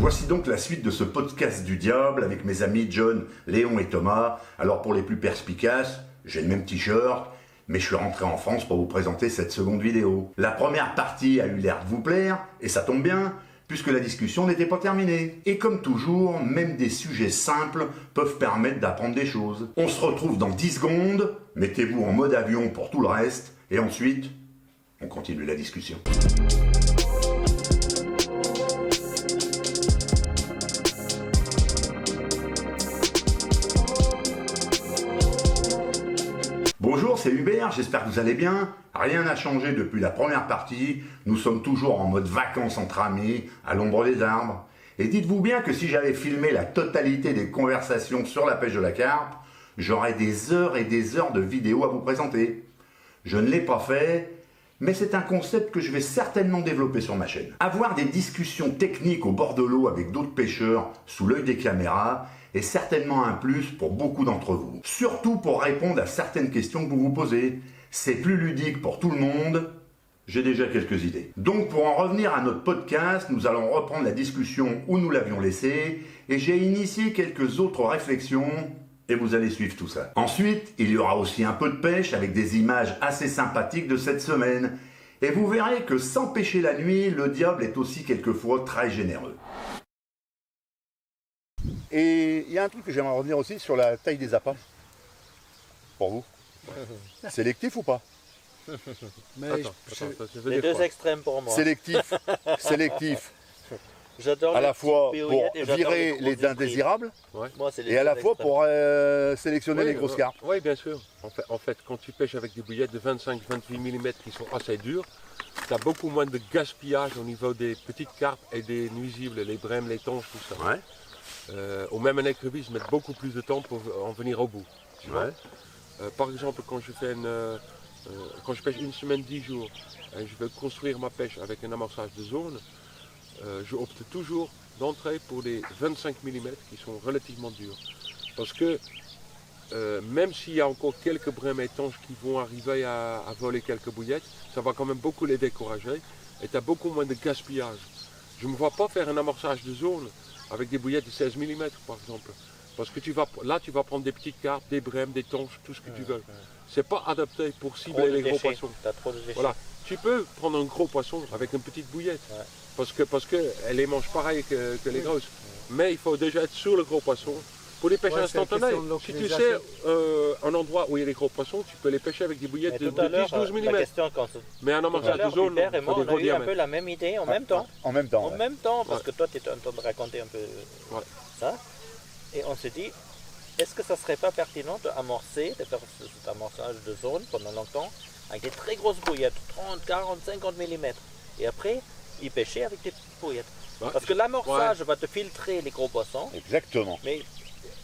Voici donc la suite de ce podcast du diable avec mes amis John, Léon et Thomas. Alors pour les plus perspicaces, j'ai le même t-shirt, mais je suis rentré en France pour vous présenter cette seconde vidéo. La première partie a eu l'air de vous plaire, et ça tombe bien, puisque la discussion n'était pas terminée. Et comme toujours, même des sujets simples peuvent permettre d'apprendre des choses. On se retrouve dans 10 secondes, mettez-vous en mode avion pour tout le reste, et ensuite, on continue la discussion. Bonjour, c'est Hubert, j'espère que vous allez bien. Rien n'a changé depuis la première partie, nous sommes toujours en mode vacances entre amis, à l'ombre des arbres. Et dites-vous bien que si j'avais filmé la totalité des conversations sur la pêche de la carpe, j'aurais des heures et des heures de vidéos à vous présenter. Je ne l'ai pas fait, mais c'est un concept que je vais certainement développer sur ma chaîne. Avoir des discussions techniques au bord de l'eau avec d'autres pêcheurs sous l'œil des caméras est certainement un plus pour beaucoup d'entre vous. Surtout pour répondre à certaines questions que vous vous posez. C'est plus ludique pour tout le monde. J'ai déjà quelques idées. Donc pour en revenir à notre podcast, nous allons reprendre la discussion où nous l'avions laissée et j'ai initié quelques autres réflexions et vous allez suivre tout ça. Ensuite, il y aura aussi un peu de pêche avec des images assez sympathiques de cette semaine. Et vous verrez que sans pêcher la nuit, le diable est aussi quelquefois très généreux. Et il y a un truc que j'aimerais revenir aussi sur la taille des appâts. Pour vous. Sélectif ou pas? Mais Les deux extrêmes pour moi. Sélectif. Sélectif. J'adore À la fois petites pour péouillettes et j'adore virer les gros indésirables hybrides. Moi, c'est les et à deux la fois extrêmes. pour sélectionner les grosses carpes. Oui, bien sûr. En fait, quand tu pêches avec des bouillettes de 25-28 mm qui sont assez dures, tu as beaucoup moins de gaspillage au niveau des petites carpes et des nuisibles, les brèmes, les tonges, tout ça. Ouais. Ou même un écrevisse met beaucoup plus de temps pour en venir au bout. Tu vois. Ouais. Par exemple, quand je pêche une semaine, 10 jours, et je veux construire ma pêche avec un amorçage de zone, je opte toujours d'entrée pour les 25 mm qui sont relativement durs. Parce que même s'il y a encore quelques brèmes étanches qui vont arriver à voler quelques bouillettes, ça va quand même beaucoup les décourager et tu as beaucoup moins de gaspillage. Je ne me vois pas faire un amorçage de zone avec des bouillettes de 16 mm par exemple. Parce que tu vas prendre des petites carpes, des brèmes, des tonches, tout ce que tu veux. C'est pas adapté pour cibler les gros poissons. T'as trop de déchets. Voilà. Tu peux prendre un gros poisson avec une petite bouillette. Parce que elle les mange pareil que les grosses. Mais il faut déjà être sur le gros poisson pour les pêcher instantanées. Si tu sais un endroit où il y a des gros poissons, tu peux les pêcher avec des bouillettes de 10-12 mm. Mais un amorçage de zone, Hubert et il moi, faut des on gros a eu un peu diamètres. la même idée en même temps. En même temps. En même temps, parce que toi, tu étais en train de raconter un peu ça. Et on s'est dit, est-ce que ça serait pas pertinent d'amorcer, de faire cet amorçage de zone pendant longtemps avec des très grosses bouillettes, 30, 40, 50 mm. Et après, y pêcher avec des petites bouillettes. Parce que l'amorçage va te filtrer les gros poissons, Exactement. mais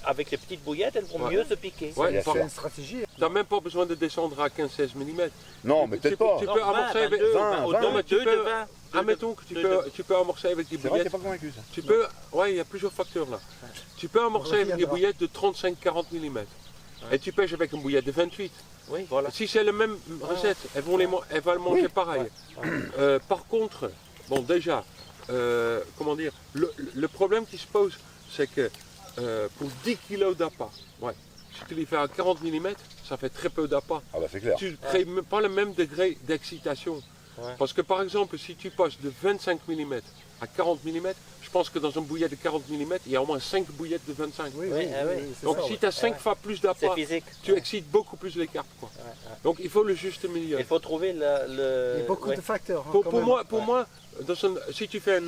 avec les petites bouillettes, elles vont mieux se piquer. Ouais, C'est une stratégie. Tu n'as même pas besoin de descendre à 15-16 mm. Non, mais peut-être pas. Tu peux amorcer avec 20. Admettons que tu peux amorcer avec des C'est vrai, t'es bouillettes. pas convaincu ça. Tu peux, ouais, il y a plusieurs facteurs là. Tu peux amorcer avec des bouillettes de 35-40 mm. Et tu pêches avec une bouillette de 28. Oui, voilà. Si c'est la même recette, elles vont le manger pareil. Par contre, bon déjà, comment dire, le problème qui se pose, c'est que pour 10 kg d'appât, si tu les fais à 40 mm, ça fait très peu d'appât. Ah bah c'est clair. Tu ne crées même pas le même degré d'excitation. Parce que par exemple, si tu passes de 25 mm à 40 mm, je pense que dans une bouillette de 40 mm, il y a au moins 5 bouillettes de 25. Donc si tu as 5 fois plus d'appât, tu excites beaucoup plus les carpes. Quoi. Donc il faut le juste milieu. Il faut trouver Il y a beaucoup de facteurs. Hein, pour moi, si tu fais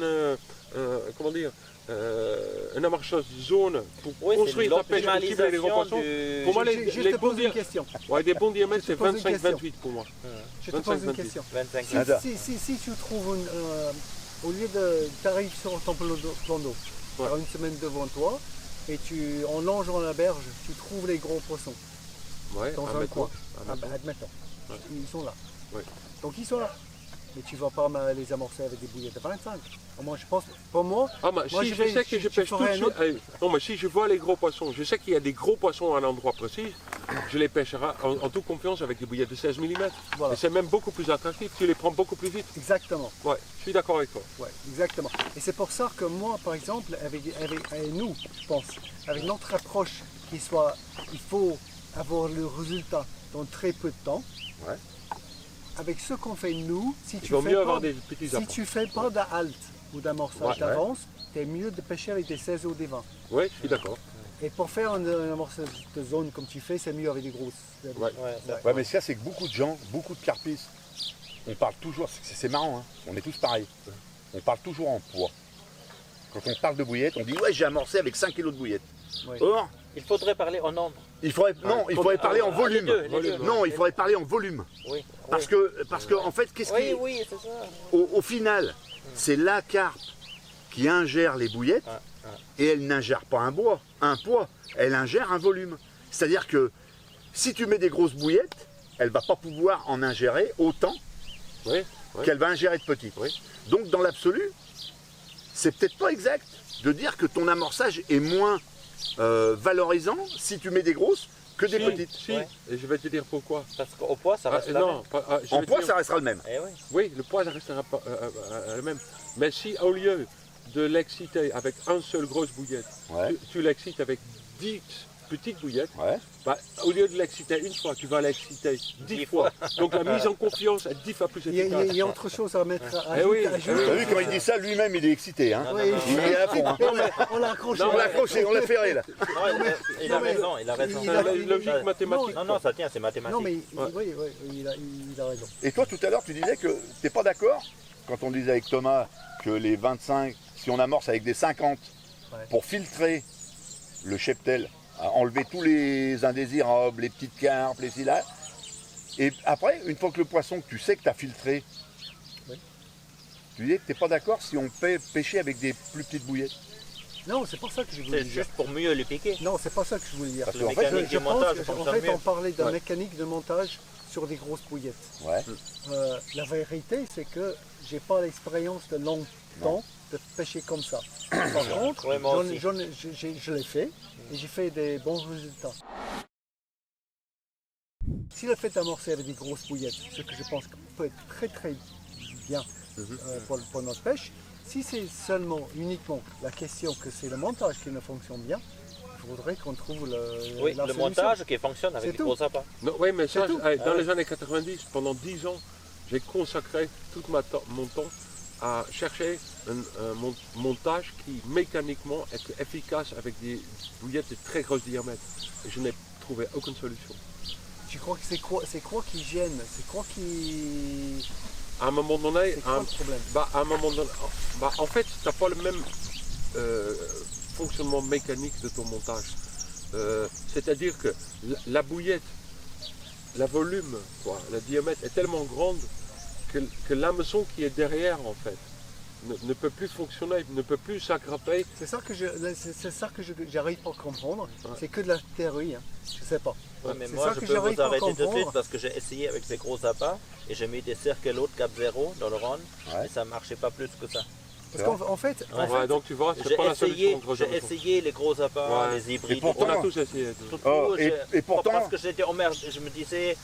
un amorçage de zone pour construire ta pêche, pour cibler les gros poissons, pour moi les bons des bons diamètres c'est 25-28 pour moi. Je te pose une question. 25. Si tu trouves au lieu de t'arrives sur ton plan d'eau, tu as une semaine devant toi et en longeant la berge, tu trouves les gros poissons dans un coin. Admettons. Ils sont là. Donc ils sont là. mais tu ne vas pas les amorcer avec des bouillettes de 25. Moi, je pense, pour moi, Ah, mais moi, si je sais que je pêche tout de suite. Non, mais si je vois les gros poissons, je sais qu'il y a des gros poissons à un endroit précis, je les pêcherai en toute confiance avec des bouillettes de 16 mm. Voilà. Et c'est même beaucoup plus attractif, tu les prends beaucoup plus vite. Exactement. Ouais, je suis d'accord avec toi. Ouais, exactement. Et c'est pour ça que moi, par exemple, avec nous, je pense, avec notre approche qui soit, il faut avoir le résultat dans très peu de temps. Ouais. Avec ce qu'on fait nous, si Il tu vaut fais mieux pas, avoir des petits si apports. tu fais pas de halte ou d'amorçage Ouais. d'avance, c'est mieux de pêcher avec des 16 ou des 20. Oui, je suis d'accord. Et pour faire un amorçage de zone comme tu fais, c'est mieux avec des grosses. Ouais. Ouais, ça- Ouais, mais ça, c'est que beaucoup de gens, beaucoup de carpistes, on parle toujours, c'est marrant, hein, on est tous pareils. On parle toujours en poids. Quand on parle de bouillettes, on dit ouais, j'ai amorcé avec 5 kg de bouillettes. Ouais. Or, Il faudrait parler en nombre. il faudrait, il faudrait parler en volume. les deux. Non, il faudrait parler en volume. Oui. Parce que en fait, qu'est-ce Oui, qui, oui, c'est ça. au final, c'est la carpe qui ingère les bouillettes et elle n'ingère pas un poids, elle ingère un volume. C'est-à-dire que si tu mets des grosses bouillettes, elle va pas pouvoir en ingérer autant Oui, oui. qu'elle va ingérer de petites. Oui. Donc dans l'absolu, c'est peut-être pas exact de dire que ton amorçage est moins valorisant si tu mets des grosses que des petites. Si, Ouais. et je vais te dire pourquoi. Parce qu'au poids, ça reste la non, même. je En vais te poids, dire- ça restera le même. Eh oui. Oui, le poids ça restera pas le même. Mais si au lieu de l'exciter avec une seule grosse bouillette, Ouais. tu l'excites avec 10 petites bouillettes, Ouais. bah, au lieu de l'exciter une fois, tu vas l'exciter 10 fois. Donc la mise en confiance est 10 fois plus Il y, efficace. il y a autre chose à mettre à Eh oui, ajouter. T'as vu quand il dit ça, lui-même il est excité. Hein. Oui, Il est à fond. Hein. on l'a accroché. On l'a accroché, on l'a ferré là. Non, il a raison, il a raison. il a- C'est la logique Ça- mathématique. Non, non, ça tient, c'est mathématique. Non, mais Ouais. oui, il a raison. Et toi tout à l'heure tu disais que t'es pas d'accord quand on disait avec Thomas que les 25, si on amorce avec des 50 Ouais. pour filtrer le cheptel, à enlever tous les indésirables, les petites carpes, les cils. Et après, une fois que le poisson, que tu sais que tu as filtré, Oui. tu disais que tu n'es pas d'accord si on peut pêcher avec des plus petites bouillettes. Non, c'est pas ça que je voulais C'est dire. juste pour mieux le piquer. Non, c'est pas ça que je voulais dire. Parce Le qu'en fait, mécanique Je du pense montage que, en fonctionne fait, mieux. on parlait de Ouais. mécanique de montage sur des grosses bouillettes. ouais. La vérité, c'est que j'ai pas l'expérience de longtemps de pêcher comme ça. Par contre, Ouais, moi aussi. je l'ai fait et j'ai fait des bons résultats. Si le fait d'amorcer avec des grosses bouillettes, ce que je pense que peut être très très bien pour notre pêche, si c'est seulement, uniquement la question que c'est le montage qui ne fonctionne bien, il faudrait qu'on trouve Oui, la le solution. montage qui fonctionne avec C'est des tout. gros appâts. Non, oui, mais ça, C'est tout. dans Ah les ouais. années 90, pendant 10 ans, j'ai consacré tout mon temps à chercher un montage qui mécaniquement est efficace avec des bouillettes de très gros diamètre. Et je n'ai trouvé aucune solution. Tu crois que c'est quoi qui gêne? C'est quoi qui... À un moment donné, C'est quoi le problème? à un moment donné, en fait, tu n'as pas le même fonctionnement mécanique de ton montage. C'est-à-dire que la bouillette, le volume, quoi, le diamètre est tellement grande que l'hameçon qui est derrière, en fait, ne peut plus fonctionner, ne peut plus s'aggrapper. C'est ça que j'arrive pas à comprendre. Ouais. C'est que de la théorie, hein. Je sais pas. Ouais, mais C'est moi, ça je que peux j'arrive vous pas à arrêter tout de suite comprendre. parce que j'ai essayé avec ces gros appâts et j'ai mis des cercles hautes Cap 0 dans le Rhône Ouais. et ça ne marchait pas plus que ça. Parce qu'en fait, Ouais. Ouais, donc tu vois, c'est J'ai pas la essayé, solution. j'ai essayé les gros appâts, Ouais. les hybrides. Et pourtant- On a tous essayé. tout, Oh, tout, et j'ai- pourtant- Parce que j'étais emmerdé, je me disais,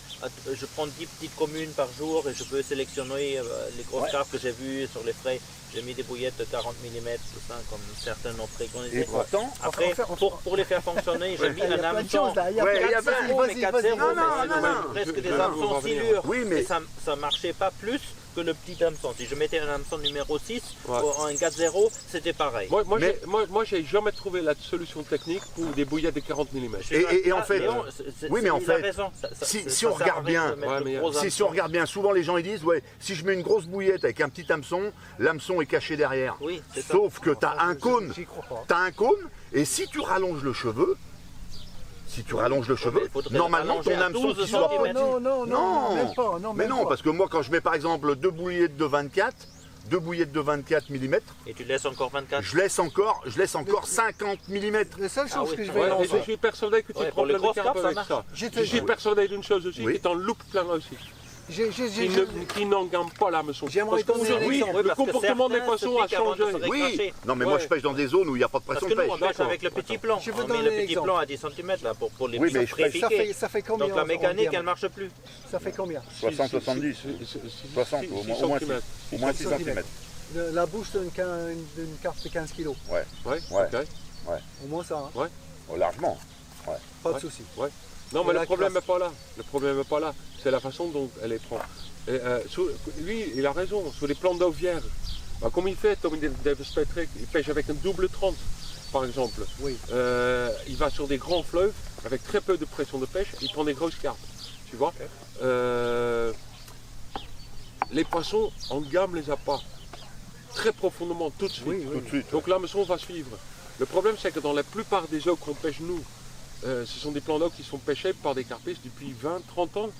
je prends 10 petites communes par jour et je peux sélectionner les grosses Ouais. carpes que j'ai vues sur les frais. J'ai mis des bouillettes de 40 mm, tout ça, comme certains ont préconisé. Et pourtant, Après, Enfin, pour les faire fonctionner, j'ai mis il y a un plein de hameçon. choses là. Il y a Ouais, plein il y a de- pas- vas-y, mais vas-y, 4-0, vas-y. Non, mais non, c'est non, non. presque Je des vais vous hameçons revenir. silures. Oui, mais- Et ça ne marchait pas plus que le petit hameçon. Si je mettais un hameçon numéro 6 Ouais. ou un 4-0, c'était pareil. Mais- Moi, j'ai jamais trouvé la solution technique pour des bouillettes de 40 mm. Et en fait, oui, mais en il a fait, raison. si on regarde bien, si on regarde bien, souvent les gens ils disent ouais, si je mets une grosse bouillette avec un petit hameçon, l'hameçon est caché derrière. Oui, c'est ça. Sauf que tu as un cône, J'y crois pas. t'as un cône, et si tu rallonges le cheveu, mais il faudrait normalement ton rallonger à hameçon 12 qui soit centimètres. petit. Non, même pas. Non, mais même non, pas. parce que moi quand je mets par exemple deux bouillettes de 24 mm, Et tu laisses encore 24. je laisse encore 50 mm. La seule chose oui, que je ouais, vais Ouais, et lancer, je suis persuadé que tu Ouais, prends pour les plein de grosses carpes carpes, ça avec marche. ça. Je Je te- suis persuadé d'une chose aussi, Oui. que tu en loupes plein aussi. qui n'engament pas l'hameçon. J'aimerais Parce qu'aujourd'hui, donner un exemple. le comportement des poissons a changé. Oui, non mais moi je pêche dans des zones où il n'y a pas de Parce pression que de nous, on pêche. pêche avec le petit plan. Je veux On met donner le un petit exemple. plan à 10 cm là, pour les Oui, mais poissons je pêche- prépiqués. Ça fait combien Donc la en mécanique, diamètre elle ne marche plus. Ça fait combien 60, 70, 60 au moins 6 cm. La bouche d'une carte de 15 kg. Ouais, Ouais. ok. Au moins ça, hein. Oh, largement. Pas de Ouais. souci. Non, mais La le problème n'est classe. pas là. Le problème n'est pas là. C'est la façon dont elle les prend. Et, lui, il a raison. Sur les plans d'eau vierge, comme il fait, Tommy Davis Patrick, il pêche avec un double 30, par exemple. Oui. Il va sur des grands fleuves avec très peu de pression de pêche. Il prend des grosses carpes. Tu vois. Les poissons en gamme les a pas très profondément tout de suite. Oui, oui. Tout de suite. Donc l'hameçon va suivre. Le problème, c'est que dans la plupart des eaux qu'on pêche nous, ce sont des plans d'eau qui sont pêchés par des carpistes depuis 20, 30 ans.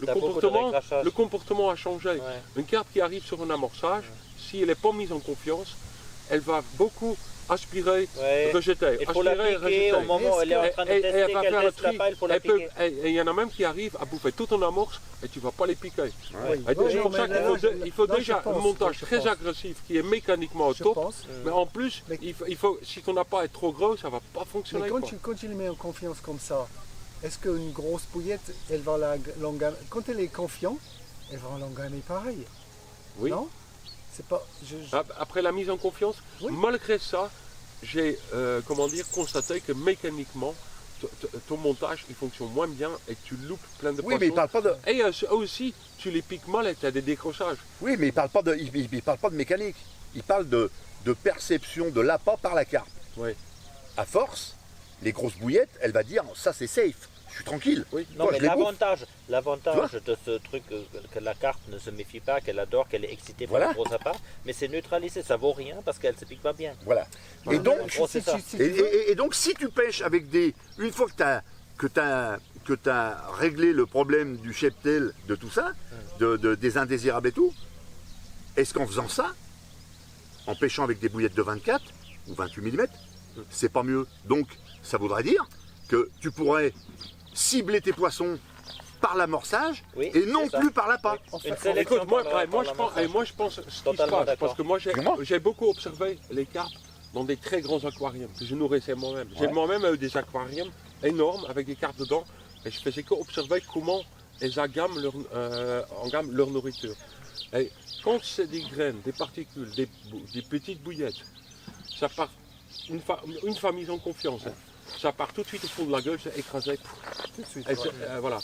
T'as beaucoup de recrachage. Le comportement a changé. Ouais. Une carpe qui arrive sur un amorçage, si elle n'est pas mise en confiance, elle va beaucoup aspirer, Ouais. rejeter. Il faut la aspirer, piquer au rejeter. moment où elle est en train de Et elle tester va qu'elle faire le teste la tri. paille, il faut la Elle peut- piquer. et il y en a même qui arrivent à bouffer tout en amorce et tu ne vas pas les piquer. Oui. Et donc, Oui, c'est non, pour ça mais qu'il faut, là, il faut là, déjà je pense, un montage je très pense. agressif qui est mécaniquement au Je top. pense. Mais en plus, Mais- il faut, si ton appât est trop gros, ça ne va pas Mais fonctionner. quand quoi. tu les mets en confiance comme ça, est-ce qu'une grosse bouillette, elle va l'engamer? Quand elle est confiante, elle va l'engamer pareil. Oui. Non? C'est pas. Après la mise en confiance, Oui. malgré ça, j'ai constaté que mécaniquement, ton montage il fonctionne moins bien et tu loupes plein de Oui, mais il poissons. parle pas de. Et aussi, tu les piques mal et tu as des décrochages. Oui, mais il parle pas de. Il parle pas de mécanique. Il parle de perception de l'appât par la carpe. Oui. À force, les grosses bouillettes, elle va dire ça c'est safe. Je suis tranquille. Oui. Non, Toi, mais je les bouffe. l'avantage de ce truc que la carpe ne se méfie pas, qu'elle adore, qu'elle est excitée par Voilà. le gros appât, mais c'est neutralisé, ça vaut rien parce qu'elle se pique pas bien. Voilà. Voilà. Et donc, En gros, c'est ça. et donc, si tu pêches avec des. Une fois que tu as réglé le problème du cheptel, de tout ça, des indésirables et tout, est-ce qu'en faisant ça, en pêchant avec des bouillettes de 24 ou 28 mm, c'est pas mieux? Donc, ça voudrait dire que tu pourrais cibler tes poissons par l'amorçage Oui, et non c'est ça. plus par l'appât. Une sélection Écoute, moi, par la- moi, par je pense, l'amorçage. moi je pense ce qui se Totalement passe, d'accord. parce que moi Dis-moi. j'ai beaucoup observé les carpes dans des très grands aquariums que je nourrissais moi-même. J'ai Ouais. moi-même eu des aquariums énormes avec des carpes dedans et je faisais qu'observer comment elles engament leur nourriture. Et quand c'est des graines, des particules, des petites bouillettes, ça part une fois mise en confiance. Hein. Ça part tout de suite au fond de la gueule, c'est écrasé. Tout de suite. Voilà.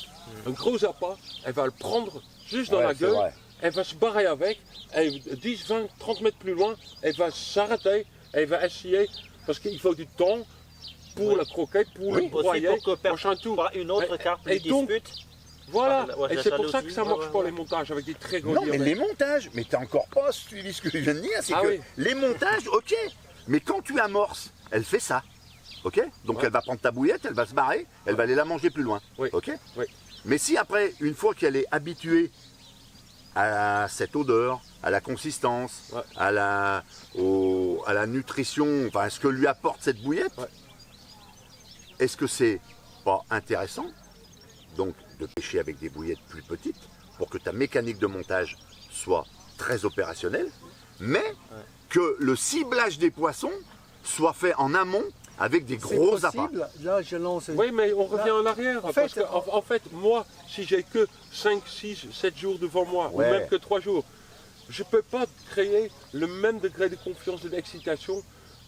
Un gros appât, elle va le prendre juste dans Ouais, la c'est gueule, vrai. elle va se barrer avec, et 10, 20, 30 mètres plus loin, elle va s'arrêter, elle va essayer, parce qu'il faut du temps pour Oui. la croquer, pour Oui, le aussi broyer, pour que machin tout. pas une autre Et- carpe et lui donc, dispute. Voilà, Ouais, et la c'est pour ça que jalousie, ça marche ouais, pas ouais. les montages avec des très gros Non, mais diamètres. les montages, mais t'as encore pas suivi ce que je viens de dire, c'est Ah que oui. les montages, ok, mais quand tu amorces, elle fait ça, ok? Donc Ouais. elle va prendre ta bouillette, elle va se barrer, elle va aller la manger plus loin, Oui. ok? Oui. Mais si après, une fois qu'elle est habituée à cette odeur, à la consistance, Ouais. à la nutrition, enfin à ce que lui apporte cette bouillette, Ouais. est-ce que c'est pas intéressant donc de pêcher avec des bouillettes plus petites pour que ta mécanique de montage soit très opérationnelle, mais que le ciblage des poissons soit fait en amont avec des C'est gros appâts. possible. Là, je lance. Oui, mais on revient en arrière. en parce fait, que, en fait, moi, si j'ai que 5, 6, 7 jours devant moi, Ouais. ou même que 3 jours, je ne peux pas créer le même degré de confiance et d'excitation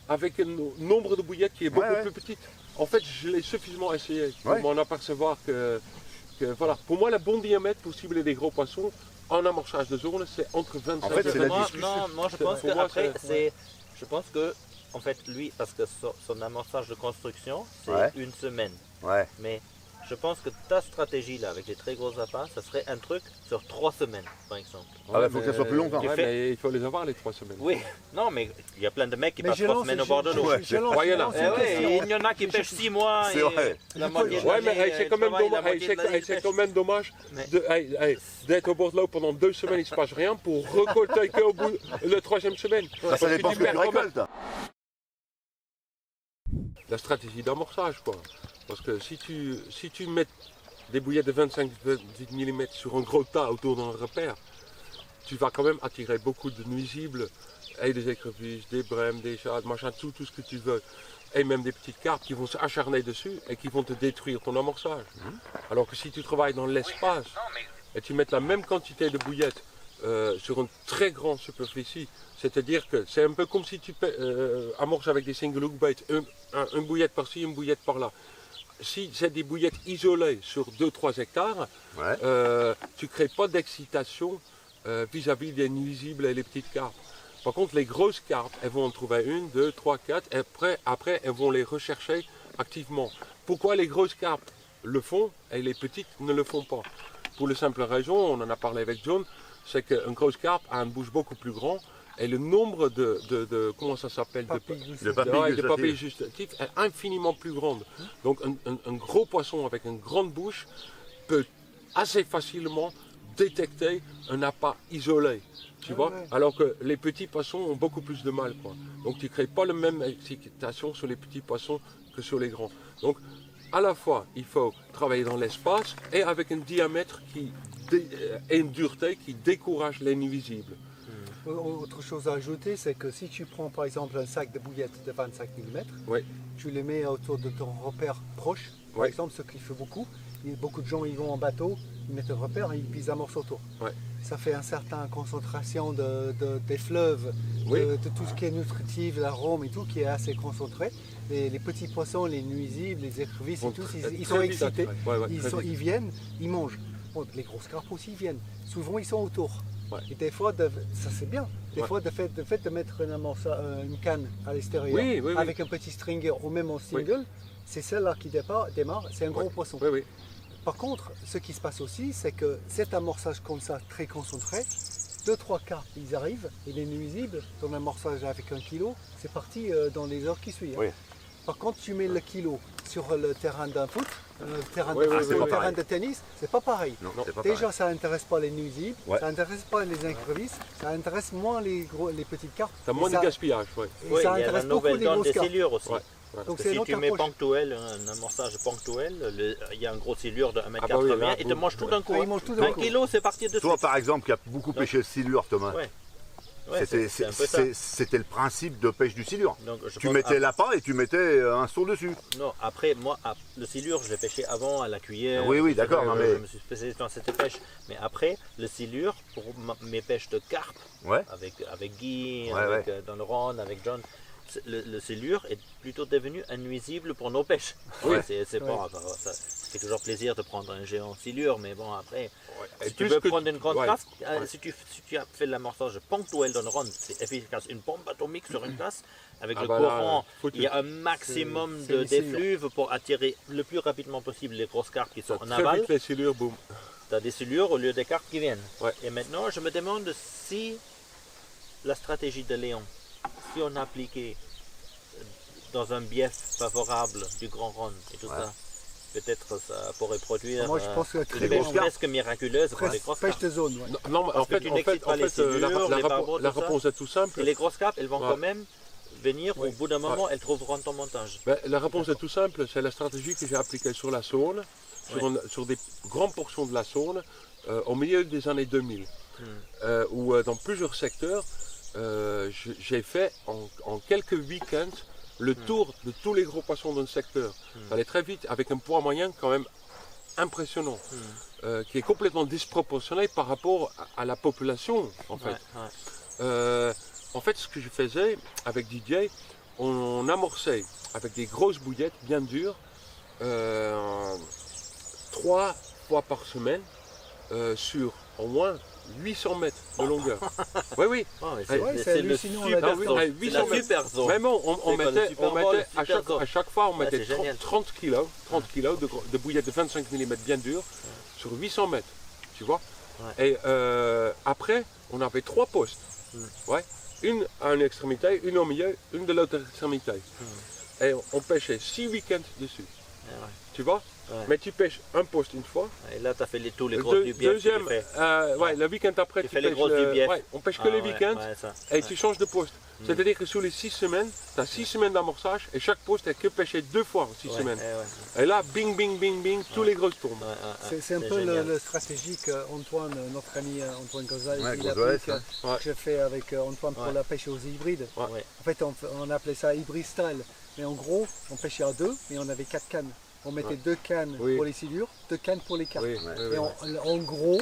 avec un nombre de bouillettes qui est beaucoup Ouais. plus petite. En fait, je l'ai suffisamment essayé pour Ouais. m'en apercevoir que, voilà. Pour moi, le bon diamètre pour cibler des gros poissons en amorçage de zone, c'est entre 25 En fait, et c'est la 28. discussion. Moi, je pense Pour que moi, après, c'est- je pense que, en fait, lui, parce que son amorçage de construction, c'est Ouais. une semaine. Ouais. Mais je pense que ta stratégie là, avec des très gros appâts, ça serait un truc sur 3 semaines, par exemple. Ah bah, faut que ça soit plus longtemps. Ouais, Tu fais- mais il faut les avoir les 3 semaines. Oui, non, mais il y a plein de mecs qui Mais passent 3 semaines au bord de l'eau. Ouais. je lance Ouais, il y en a. une Eh ouais, question. il y en a qui pêchent 6 mois C'est et vrai. la moitié de Ouais, l'année, mais c'est quand même travaille, la dommage, moitié de l'année, c'est ils quand même dommage Mais- d'être au bord de l'eau pendant 2 semaines, il ne se passe rien pour récolter qu'au bout de la 3e semaine. Ça Parce que dépend tu ce que tu perds quand même récoltes. la stratégie d'amorçage, quoi. Parce que si tu mets des bouillettes de 25 mm sur un gros tas autour d'un repère, tu vas quand même attirer beaucoup de nuisibles, et des écrevisses, des brèmes, des chats, machin, tout ce que tu veux. Et même des petites carpes qui vont s'acharner dessus et qui vont te détruire ton amorçage. Alors que si tu travailles dans l'espace et tu mets la même quantité de bouillettes sur une très grande superficie, c'est-à-dire que c'est un peu comme si tu amorces avec des single hook baits, une bouillette par-ci, une bouillette par-là. Si c'est des bouillettes isolées sur 2-3 hectares, tu ne crées pas d'excitation vis-à-vis des nuisibles et les petites carpes. Par contre, les grosses carpes, elles vont en trouver 1, 2, 3, 4, et après elles vont les rechercher activement. Pourquoi les grosses carpes le font et les petites ne le font pas? Pour la simple raison, on en a parlé avec John, c'est qu'une grosse carpe a une bouche beaucoup plus grande et le nombre de comment ça s'appelle, de papilles gustatives est infiniment plus grande. Donc un gros poisson avec une grande bouche peut assez facilement détecter un appât isolé. Tu vois, alors que les petits poissons ont beaucoup plus de mal, quoi. Donc tu ne crées pas la même excitation sur les petits poissons que sur les grands. Donc à la fois il faut travailler dans l'espace et avec un diamètre et une dureté qui décourage les nuisibles. Autre chose à ajouter, c'est que si tu prends par exemple un sac de bouillettes de 25 mm, tu les mets autour de ton repère proche, par exemple, ce qui fait beaucoup. Beaucoup de gens ils vont en bateau, ils mettent un repère et ils amorcent autour. Ça fait une certaine concentration des fleuves, de tout ce qui est nutritif, l'arôme et tout qui est assez concentré. Les petits poissons, les nuisibles, les écrevisses et tout, ils sont excités, ils viennent, ils mangent. Bon, les grosses carpes aussi viennent. Souvent ils sont autour. Et des fois, ça c'est bien. Des fois, le fait de mettre une canne à l'extérieur avec un petit stringer ou même en single, c'est celle-là qui démarre, c'est un gros poisson. Par contre, ce qui se passe aussi, c'est que cet amorçage comme ça, très concentré, 2-3 carpes, ils arrivent, et les nuisibles, ton amorçage avec 1 kilo, c'est parti dans les heures qui suivent. Par contre, tu mets le kilo sur le terrain d'un foot, terrain de tennis, c'est pas pareil. Déjà, ça n'intéresse pas les nuisibles, ça n'intéresse pas les écrevisses, ça intéresse moins les petites carpes. Ça a moins de gaspillage. Et ça intéresse beaucoup les grosses carpes. Aussi. Donc si tu mets ponctuel, un amorçage ponctuel, il y a un gros silure de 1m80, il te mange tout d'un coup. 1 kilo, c'est parti de Toi, par exemple, qui a beaucoup pêché le silure, Thomas. C'était le principe de pêche du silure. Tu mettais l'appât et tu mettais un seau dessus. Non, après, moi, le silure, je l'ai pêché avant à la cuillère. Oui, d'accord. Je me suis spécialisé dans cette pêche. Mais après, le silure, pour mes pêches de carpe, avec Guy, dans le Rhône, avec John, le silure est plutôt devenu un nuisible pour nos pêches. C'est bon, ça fait toujours plaisir de prendre un géant silure, mais bon, après, si tu veux prendre une grande casse, si tu as fait l'amorçage ponctuel dans le Rhône, c'est efficace. Une bombe atomique sur une casse, avec le courant, il y a un maximum d'effluves pour attirer le plus rapidement possible les grosses carpes qui sont en aval. Les silures, boum. Tu as des silures au lieu des carpes qui viennent. Et maintenant, je me demande si la stratégie de Léon, si on appliquait dans un bief favorable du Grand Rhône et tout ça, peut-être ça pourrait produire moi, je pense que une pêche presque miraculeuse pour les grosses carpes. Pêche de zone, Non, en fait, la réponse est tout simple. Et les grosses carpes, elles vont quand même venir, au bout d'un moment, elles trouveront ton montage. La réponse est tout simple, c'est la stratégie que j'ai appliquée sur la Saône, sur des grandes portions de la Saône, au milieu des années 2000, où dans plusieurs secteurs, j'ai fait en quelques week-ends le tour de tous les gros poissons d'un secteur. Ça allait très vite, avec un poids moyen quand même impressionnant, qui est complètement disproportionné par rapport à la population, en fait. En fait, ce que je faisais avec Didier, on amorçait avec des grosses bouillettes bien dures, 3 fois par semaine, sur au moins 800 mètres de longueur. Oui. C'est le super zone. Vraiment, on mettait à chaque fois, on mettait 30 kilos de bouillettes de 25 mm bien dures sur 800 mètres. Tu vois. Et après, on avait 3 postes. Une à une extrémité, une au milieu, une de l'autre extrémité. Et on pêchait 6 week-ends dessus. Tu vois. Ouais. mais tu pêches un poste une fois. Et là, tu as fait tous les grosses du bief. Deuxième, le week-end après, Tu fais les grosses du bief. On pêche que les week-ends et tu changes de poste. Mm. C'est-à-dire que sur les 6 semaines, tu as 6 semaines d'amorçage et chaque poste est que pêché 2 fois en 6 semaines. Et là, bing, bing, bing, bing, tous les grosses tombent. C'est un peu la stratégie qu'Antoine, notre ami Antoine Gonzalez, il Gonzalez, applique, que j'ai fait avec Antoine pour la pêche aux hybrides. Ouais. En fait, on appelait ça hybride style. Mais en gros, on pêchait à 2, mais on avait 4 cannes. On mettait 2 cannes pour les silures, 2 cannes pour les carpes. Et en gros,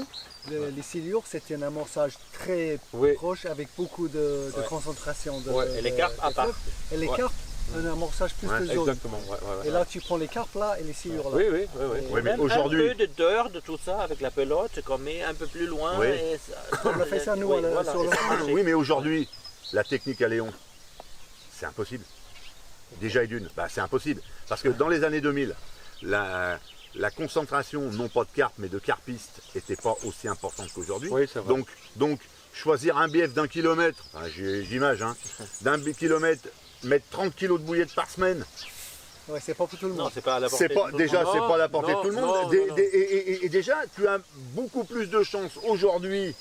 les silures, c'était un amorçage très proche avec beaucoup de concentration. Et les carpes à part. Et les carpes, un amorçage plus de zone. Exactement. Et là, tu prends les carpes là et les silures là. Oui. Oui, mais Même aujourd'hui, un peu d'heure de tout ça avec la pelote qu'on met un peu plus loin. Oui. Et On a fait ça nous sur le fond. oui, mais aujourd'hui, la technique à Léon, c'est impossible. Déjà et d'une, c'est impossible. Parce que dans les années 2000, la concentration, non pas de carpes, mais de carpistes, n'était pas aussi importante qu'aujourd'hui. Oui, c'est vrai. Donc, choisir un bief d'1 kilomètre, j'image, d'un kilomètre, mettre 30 kilos de bouillettes par semaine, Ouais, c'est pas pour tout le monde. Non, c'est pas à la portée c'est pas, de tout le déjà, monde. c'est pas à la portée de tout le monde. Non. Et déjà, tu as beaucoup plus de chances aujourd'hui,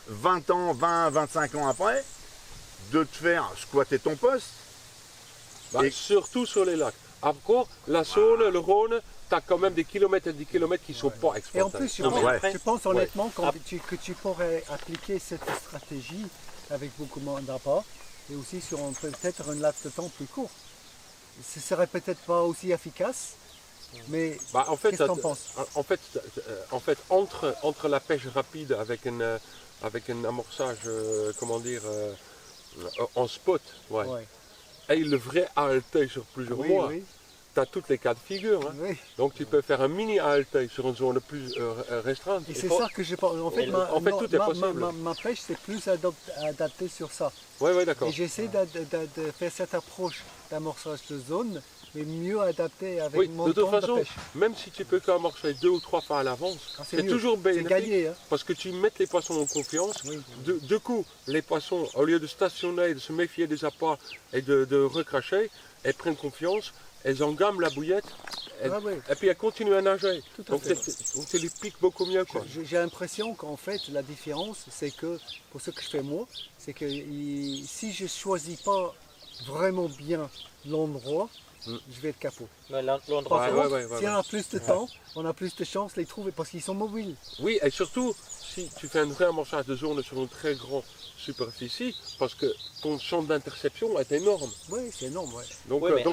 25 ans après, de te faire squatter ton poste. Et- Surtout sur les lacs. Encore, la Saône, le Rhône, tu as quand même des kilomètres et des kilomètres qui ne sont pas exploités. Et en plus, Non, mais après- je pense honnêtement que tu pourrais appliquer cette stratégie avec beaucoup moins d'appât et aussi sur peut-être un laps de temps plus court. Ce serait peut-être pas aussi efficace, mais En fait, qu'est-ce que tu en penses? entre la pêche rapide avec un amorçage, en spot, Ouais. et le vrai ALT sur plusieurs mois, Oui, tu as toutes les cas de figure. oui. Donc tu peux faire un mini ALT sur une zone plus restreinte. Et c'est ça que je pense. En fait, tout est possible. ma pêche, c'est plus adapté sur ça. Oui, d'accord. Et j'essaie de faire cette approche d'amorçage de zone, mais mieux adaptée avec Oui, mon de toute temps de façon, pêche. même si tu peux qu'amorcer 2 ou 3 fois à l'avance, C'est c'est mieux. toujours C'est bénéfique. gagné. Hein. Parce que tu mets les poissons en confiance. Oui. Du coup, les poissons, au lieu de stationner, de se méfier des appâts et de recracher, elles prennent confiance, elles engament la bouillette et puis elles continuent à nager. Tout à Donc fait. tu les piques beaucoup mieux. Quoi. J'ai l'impression qu'en fait, la différence, c'est que, pour ce que je fais moi, c'est que si je ne choisis pas vraiment bien l'endroit, je vais être capot. Mais l'endroit, Par c'est contre, bon. si on a plus de temps, on a plus de chances de les trouver parce qu'ils sont mobiles. Oui, et surtout, si tu fais un vrai amorçage de zone sur une très grande superficie, parce que ton champ d'interception est énorme. Oui, c'est énorme. Ouais. Donc, Oui, mais les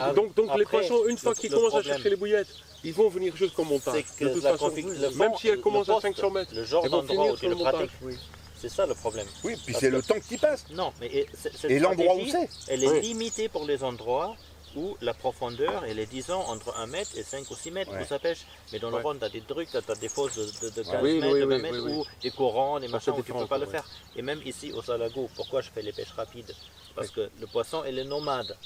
après, poissons, une fois qu'ils le commencent à problème, chercher les bouillettes, ils vont venir jusqu'au montage. C'est que De toute la façon, le même fond, si elles commencent le à poste, 500 mètres, le genre elles vont d'endroit finir où tu sur le le montage. pratiques, Oui. c'est ça le problème. Oui, puis Parce c'est que- le temps qui passe. Non, mais cette Et l'endroit où stratégie, c'est. elle est Oui. limitée pour les endroits où la profondeur, elle est disons entre 1 mètre et 5 ou 6 mètres Ouais. où ça pêche. Mais dans le Ouais. Rhône, tu as des trucs, tu as des fosses de 15 Oui, mètres, oui, de 20 oui, mètres, oui, oui. ou des courants, des Ça, machins c'est où tu ne différent, peux pas le ouais. faire. Et même ici au Salago, pourquoi je fais les pêches rapides? Parce que le poisson, il est nomade.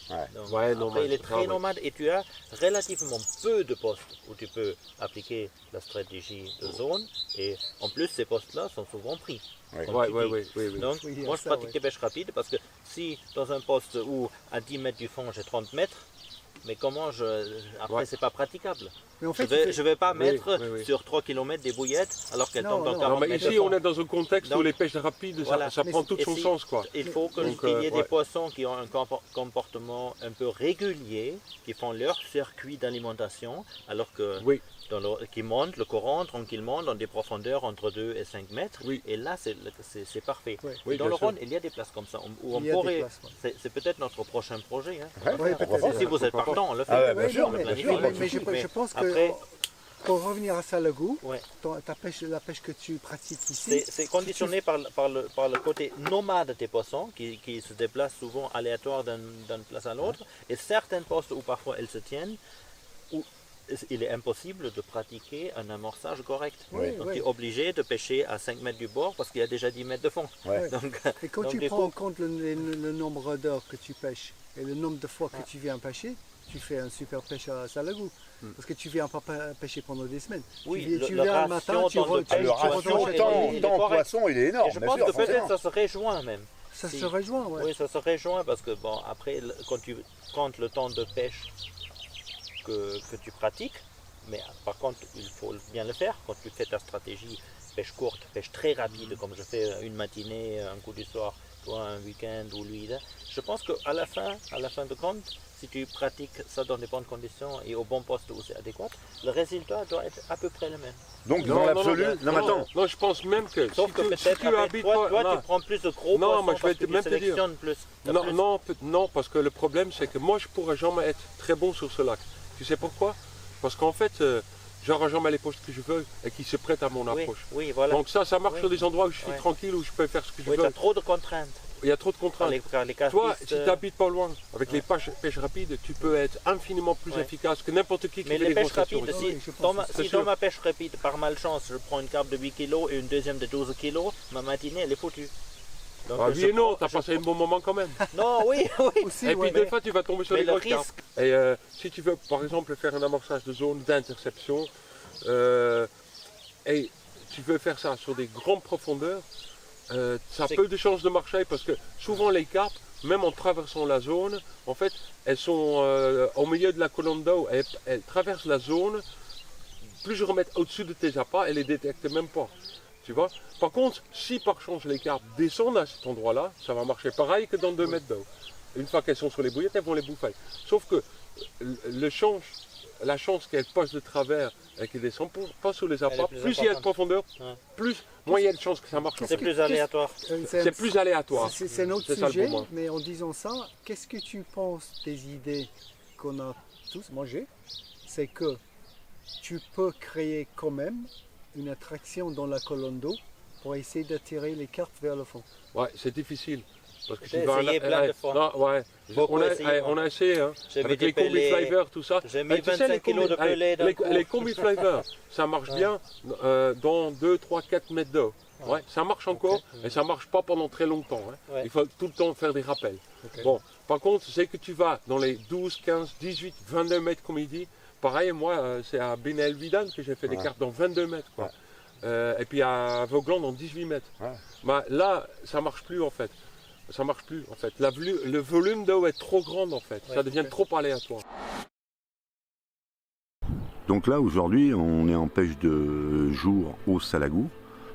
Ouais. Donc, Ouais, après, nomade, il est c'est très ça, ouais. nomade et tu as relativement peu de postes où tu peux appliquer la stratégie de zone. Et en plus, ces postes-là sont souvent pris. Ouais. comme Ouais, tu ouais, dis. ouais, oui, oui. Donc, Oui, moi, je ça, pratique ouais. les pêches rapides parce que si dans un poste où à 10 mètres du fond, j'ai 30 mètres, mais comment après, Ouais. c'est pas praticable. Mais en fait, Je vais pas Oui, mettre oui, oui. sur 3 km des bouillettes alors qu'elles Non, tombent dans non. 40 Non, mais mètres ici, de fond. on est dans un contexte où Donc, les pêches rapides, voilà. ça Mais prend c'est- tout et son si- sens, quoi. Il faut qu'il Donc, y ait des ouais. poissons qui ont un comportement un peu régulier, qui font leur circuit d'alimentation, alors que Oui. qui montent le courant tranquillement dans des profondeurs entre 2 et 5 mètres. Oui. Et là, c'est parfait. Ouais. Oui, Et dans bien le sûr. Rhône, il y a des places comme ça où on Il y a des pourrait. places, ouais. C'est peut-être notre prochain projet. Hein. Ouais, Ouais, pourquoi pas. Si vous êtes pourquoi pas. partant, on le fait. Ah ouais, bien Oui, sûr, non, mais, bien sûr, mais- pas de mais souci. je pense que Après- pour revenir à Salago, Ouais. la pêche que tu pratiques ici, C'est conditionné par le côté nomade des poissons qui se déplacent souvent aléatoire d'une place à l'autre. Et certains postes où parfois elles se tiennent, où il est impossible de pratiquer un amorçage correct. Oui, Donc oui. tu es obligé de pêcher à 5 mètres du bord parce qu'il y a déjà 10 mètres de fond. Ouais. Donc, et quand donc, tu du prends coup- en compte le nombre d'heures que tu pêches et le nombre de fois que tu viens pêcher, tu fais un super pêche à Salago. Parce que tu viens pas pêcher pendant des semaines. Oui, tu le viens le ratio matin, tu temps de re- pêche, tu Le tu ratio rejoins les- temps, il est temps correct. poisson, il est Et énorme. je bien pense sûr, que peut-être forcément. ça se rejoint même. Ça Si. se rejoint, ouais. Oui, ça se rejoint parce que bon, après, quand tu comptes le temps de pêche que tu pratiques, Mais par contre, il faut bien le faire. Quand tu fais ta stratégie pêche courte, pêche très rapide, comme je fais une matinée, un coup du soir, toi un week-end ou lui, je pense qu'à la fin de compte, si tu pratiques ça dans les bonnes conditions et au bon poste où c'est adéquat, le résultat doit être à peu près le même. Donc dans l'absolu, non, attends. Non, je pense même que Sauf que peut-être toi, tu prends plus de gros poissons mais je vais parce que même tu te dire. sélectionnes plus. Non, parce que le problème c'est que moi je pourrais jamais être très bon sur ce lac. Tu sais pourquoi? Parce qu'en fait, j'aurai jamais les postes que je veux et qui se prêtent à mon approche. Oui, voilà. Donc ça marche sur des endroits où je suis tranquille, où je peux faire ce que je veux. Tu as trop de contraintes. Il y a trop de contraintes. Toi, si tu n'habites pas loin, avec les pêches rapides, tu peux être infiniment plus efficace que n'importe qui Mais fait les des pêches rapides, si dans ma pêche rapide, par malchance, je prends une carpe de 8 kg et une deuxième de 12 kg, ma matinée, elle est foutue. Donc, oui et non, tu as passé un bon moment quand même. Non, oui. Aussi, et puis des fois, tu vas tomber sur les grosses carpes. risque. Et si tu veux, par exemple, faire un amorçage de zone d'interception, et tu veux faire ça sur des grandes profondeurs, ça a peu de chances de marcher parce que souvent les carpes, même en traversant la zone, en fait, elles sont au milieu de la colonne d'eau, elles traversent la zone, plusieurs mètres au-dessus de tes appâts, elles ne les détectent même pas. Tu vois? Par contre, si par chance les carpes descendent à cet endroit-là, ça va marcher pareil que dans 2 mètres d'eau. Une fois qu'elles sont sur les bouillettes, elles vont les bouffer. Sauf que la chance qu'elles passent de travers et qu'elles descendent pas sur les appâts, plus il y a de profondeur, moins il y a de chances que ça marche. C'est plus aléatoire. C'est plus aléatoire. C'est un autre sujet, mais en disant ça, qu'est-ce que tu penses des idées qu'on a tous, moi j'ai, c'est que tu peux créer quand même une attraction dans la colonne d'eau pour essayer d'attirer les carpes vers le fond. Ouais, c'est difficile. Parce que j'ai essayé plein de fois. Non, ouais. On a essayé, hein. Avec les combi flavors, tout ça. J'ai mis 25 kg de pelés d'un coup. Les combi flavors, ça marche bien dans 2, 3, 4 mètres d'eau. Ouais, ça marche encore, et ça marche pas pendant très longtemps. Hein. Il faut tout le temps faire des rappels. Bon, par contre, c'est que tu vas dans les 12, 15, 18, 22 mètres comme il dit. Pareil, moi, c'est à Benel Vidal que j'ai fait des cartes dans 22 mètres. Quoi. Et puis à Vogland dans 18 mètres. Bah, là, ça marche plus en fait. Ça marche plus en fait. Le volume d'eau est trop grand en fait. Ça devient trop aléatoire. Donc là, aujourd'hui, on est en pêche de jour au Salagou,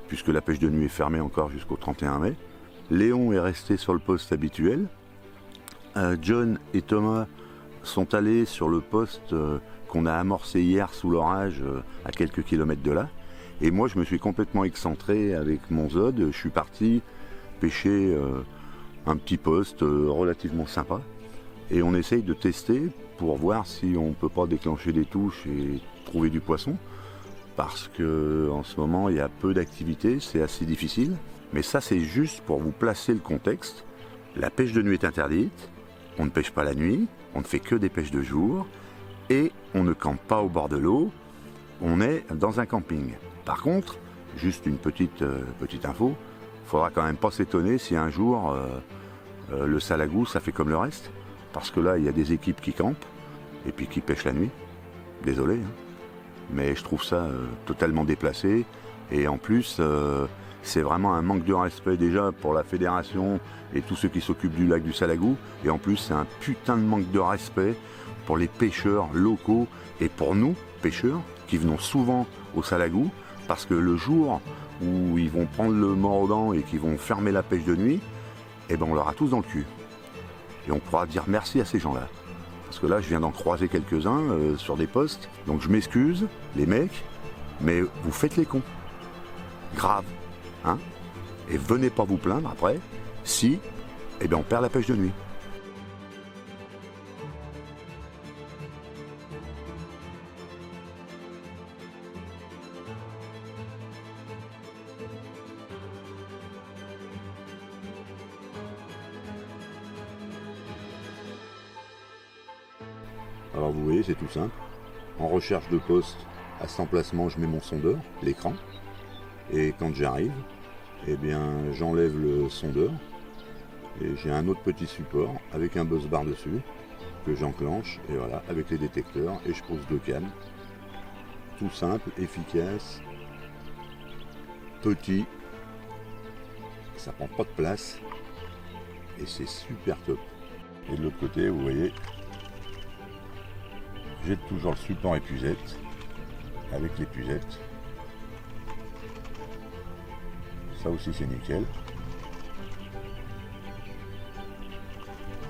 puisque la pêche de nuit est fermée encore jusqu'au 31 mai. Léon est resté sur le poste habituel. John et Thomas sont allés sur le poste qu'on a amorcé hier sous l'orage à quelques kilomètres de là. Et moi, je me suis complètement excentré avec mon Zod. Je suis parti pêcher un petit poste relativement sympa. Et on essaye de tester pour voir si on ne peut pas déclencher des touches et trouver du poisson. Parce qu'en ce moment, il y a peu d'activité, c'est assez difficile. Mais ça, c'est juste pour vous placer le contexte. La pêche de nuit est interdite. On ne pêche pas la nuit. On ne fait que des pêches de jour. Et on ne campe pas au bord de l'eau. On est dans un camping. Par contre, juste une petite info, il ne faudra quand même pas s'étonner si un jour le Salagou, ça fait comme le reste. Parce que là, il y a des équipes qui campent et puis qui pêchent la nuit. Désolé, hein. Mais je trouve ça totalement déplacé. Et en plus, c'est vraiment un manque de respect déjà pour la fédération et tous ceux qui s'occupent du lac du Salagou. Et en plus, c'est un putain de manque de respect pour les pêcheurs locaux et pour nous, pêcheurs, qui venons souvent au Salagou. Parce que le jour où ils vont prendre le mort aux dents et qu'ils vont fermer la pêche de nuit, eh ben on l'aura tous dans le cul. Et on pourra dire merci à ces gens-là. Parce que là, je viens d'en croiser quelques-uns sur des postes. Donc je m'excuse, les mecs, mais vous faites les cons. Grave. Hein? Et venez pas vous plaindre après, si, eh bien on perd la pêche de nuit. Alors vous voyez, c'est tout simple. En recherche de poste, à cet emplacement, je mets mon sondeur, l'écran. Et quand j'arrive, eh bien, j'enlève le sondeur. Et j'ai un autre petit support avec un buzz bar dessus que j'enclenche. Et voilà, avec les détecteurs. Et je pose 2 cannes. Tout simple, efficace, petit. Ça prend pas de place. Et c'est super top. Et de l'autre côté, vous voyez, j'ai toujours le support épuisette avec l'épuisette. Ça aussi c'est nickel.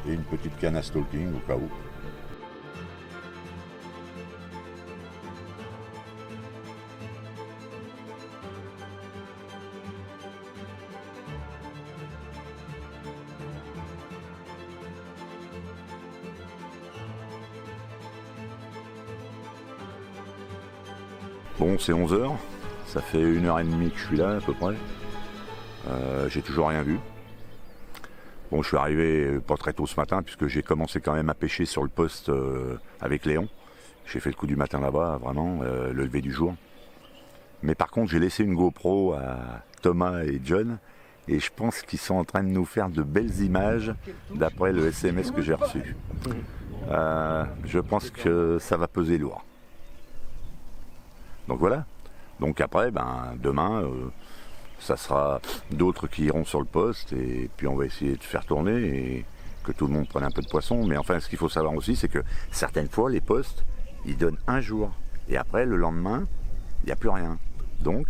Et une petite canne à stalking au cas où. Bon, c'est 11h, ça fait 1h30 que je suis là à peu près. J'ai toujours rien vu. Bon, je suis arrivé pas très tôt ce matin puisque j'ai commencé quand même à pêcher sur le poste avec Léon. J'ai fait le coup du matin là-bas, vraiment, le lever du jour. Mais par contre, j'ai laissé une GoPro à Thomas et John et je pense qu'ils sont en train de nous faire de belles images d'après le SMS que j'ai reçu. Je pense que ça va peser lourd. Donc voilà. Donc après, demain, ça sera d'autres qui iront sur le poste et puis on va essayer de faire tourner et que tout le monde prenne un peu de poisson. Mais enfin, ce qu'il faut savoir aussi, c'est que certaines fois, les postes, ils donnent un jour. Et après, le lendemain, il n'y a plus rien. Donc,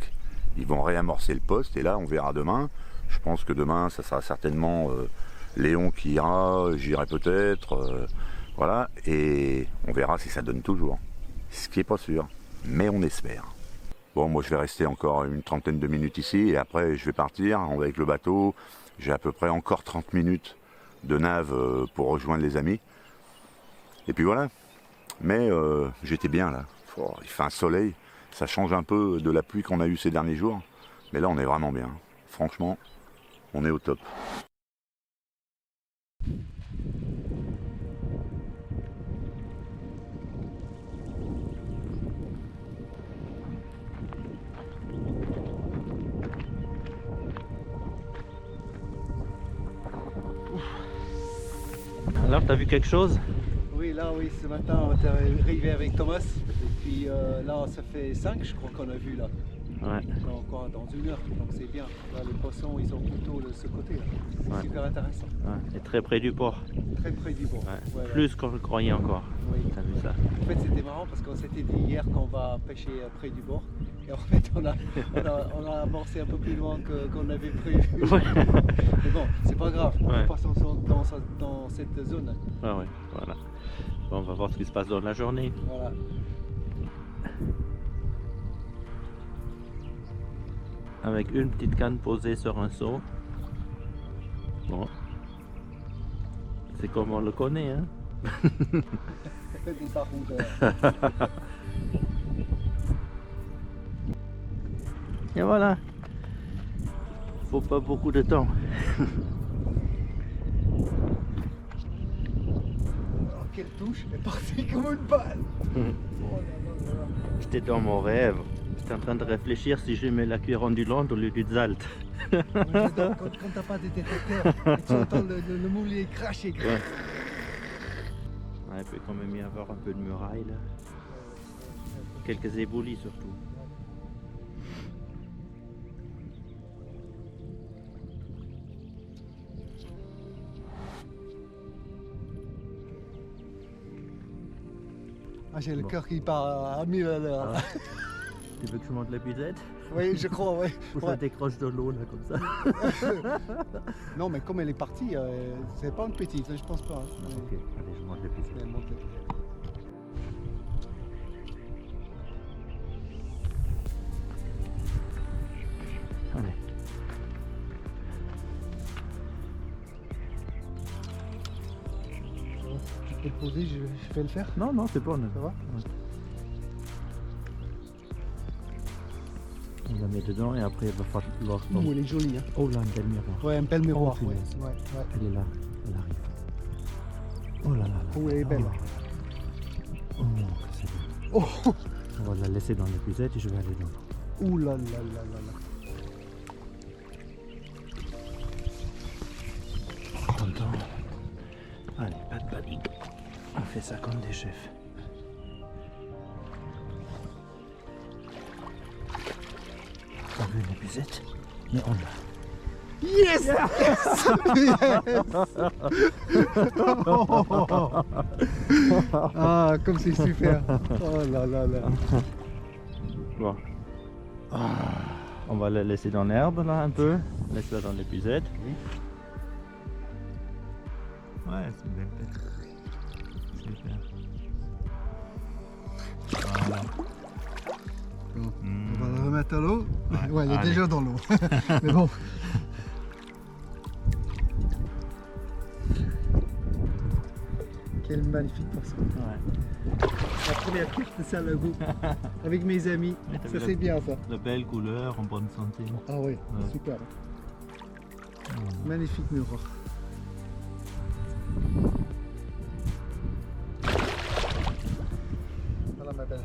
ils vont réamorcer le poste et là, on verra demain. Je pense que demain, ça sera certainement Léon qui ira, j'irai peut-être. Voilà. Et on verra si ça donne toujours. Ce qui n'est pas sûr. Mais on espère. Bon, moi je vais rester encore une trentaine de minutes ici et après je vais partir, on va avec le bateau. J'ai à peu près encore 30 minutes de nave pour rejoindre les amis. Et puis voilà. Mais j'étais bien là. Il fait un soleil, ça change un peu de la pluie qu'on a eue ces derniers jours. Mais là on est vraiment bien. Franchement, on est au top. Alors, t'as vu quelque chose? Oui, là, oui, ce matin, on est arrivé avec Thomas. Et puis là, ça fait 5, je crois qu'on a vu là. Ouais. Encore dans 1 heure, donc c'est bien. Là, les poissons, ils sont plutôt de ce côté là. C'est Ouais. super intéressant. Ouais. Et très près du port. Très près du bord. Ouais. Ouais, Plus qu'on le croyait encore. Oui. T'as vu ça? En fait, c'était marrant parce qu'on s'était dit hier qu'on va pêcher près du bord. Et en fait, on a amorcé un peu plus loin qu'on avait prévu. Ouais. Mais bon, c'est pas grave. Ouais. Les poissons sont dans cette zone. Ah ouais, voilà. Bon, on va voir ce qui se passe dans la journée. Voilà. Avec une petite canne posée sur un seau. Bon. C'est comme on le connaît, hein. Des baroudeurs. Et voilà. Faut pas beaucoup de temps. Oh, quelle touche, elle est partie comme une balle. Oh là là là là. J'étais dans mon rêve. J'étais en train de réfléchir si je mets la cuillère ondulante au lieu du zalt. Moi, j'adore quand t'as pas de détecteur, et tu entends le moulier cracher. Ouais. Ouais, il peut quand même y avoir un peu de muraille là. Quelques éboulis surtout. Ah, j'ai le Bon. cœur qui part à 1000 à l'heure. Ah. Tu veux que je monte l'épuisette? Oui, je crois, oui. Ou ça décroche de l'eau là comme ça? Non, mais comme elle est partie, c'est pas une petite, je pense pas. Hein. Ok, allez, je monte l'épuisette. Elle monte. Allez. Tu peux te poser, je vais le faire. Non, non, c'est bon. Ça va? On la met dedans et après il va falloir... Oh, elle est jolie. Hein. Oh là, un bel miroir. Ouais, un bel miroir. Oh, ouais. punaise. Ouais. Elle est là, elle arrive. Oh là là là. Oh, elle est belle. Oh non, que c'est beau. Oh, On va la laisser dans l'épuisette et je vais aller dans. ouh là là là là là. Content. Allez, pas de panique. On fait ça comme des chefs. T'as vu l'épuisette? Mais on l'a. Yes! Ah, comme c'est super. Oh là là là. Bon. On va le laisser dans l'herbe là un peu. Laisse-la dans l'épuisette. Oui. Ouais, c'est une belle tête. Super. Voilà. Bon, on va le remettre à l'eau. Ouais, il est Allez. déjà dans l'eau. Mais bon. Quel magnifique poisson. Ouais. La première cuite de Salagou avec mes amis. Mais t'as Ça vu c'est bien ça. De belles couleurs, en bonne santé. Ah oui, Ouais. super. Magnifique miroir. Voilà ma belle.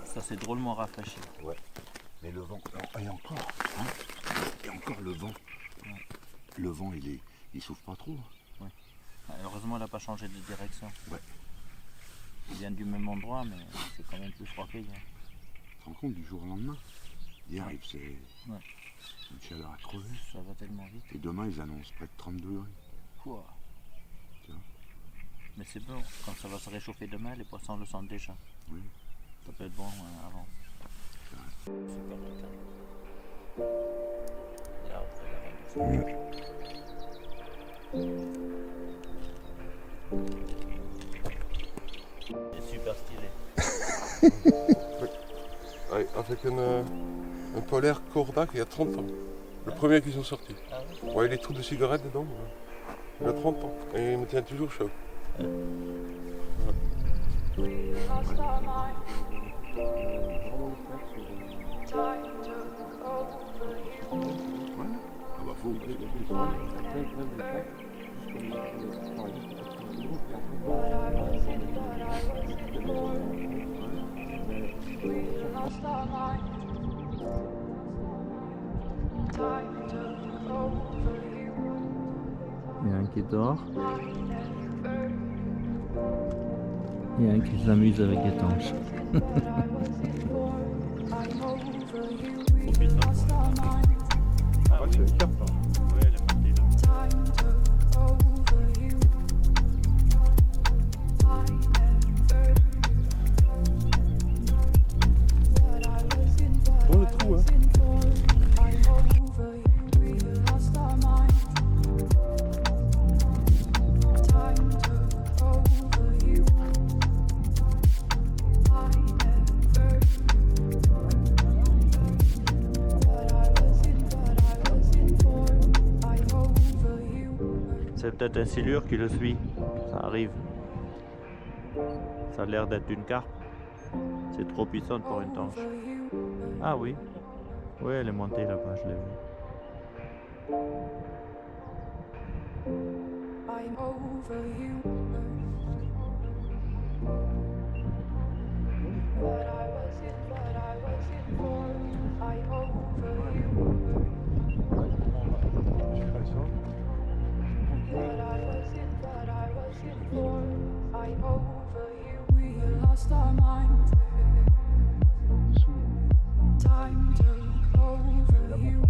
Ça c'est drôlement rafraîchi. Ouais. Mais le vent, et encore, hein, et encore le vent. Ouais. Le vent, il souffle pas trop. Heureusement elle n'a pas changé de direction. Ouais. Il vient du même endroit mais c'est quand même plus froid qu'hier. Tu te rends compte du jour au lendemain? Hier, il faisait une chaleur à crever. Ça va tellement vite. Et demain, ils annoncent près de 30 degrés. Quoi. Tu vois. Mais c'est bon, quand ça va se réchauffer demain, les poissons le sentent déjà. Oui. Ça peut être bon avant. Super requin. Là, on fait la C'est super stylé. Ouais, avec un polaire Kordak il y a 30 ans. Le premier qu'ils ont sorti. Ah oui. Ouais, il est trous de cigarette dedans. Il a 30 ans. Et il me tient toujours chaud. Ah bah faut. Il y a un qui dort. Il y a un qui s'amuse avec les tanches. Ah, c'est une carte. Oui, elle est partie là. Dans le trou, hein. C'est peut-être un silure qui le suit. Ça arrive. Ça a l'air d'être une carpe. C'est trop puissante pour une tanche. Ah oui. Oui, elle est montée là-bas, je l'ai vue. I'm over you. What I was in for. I'm over you. What I was in for. I'm over you. We lost our minds. Time took over you.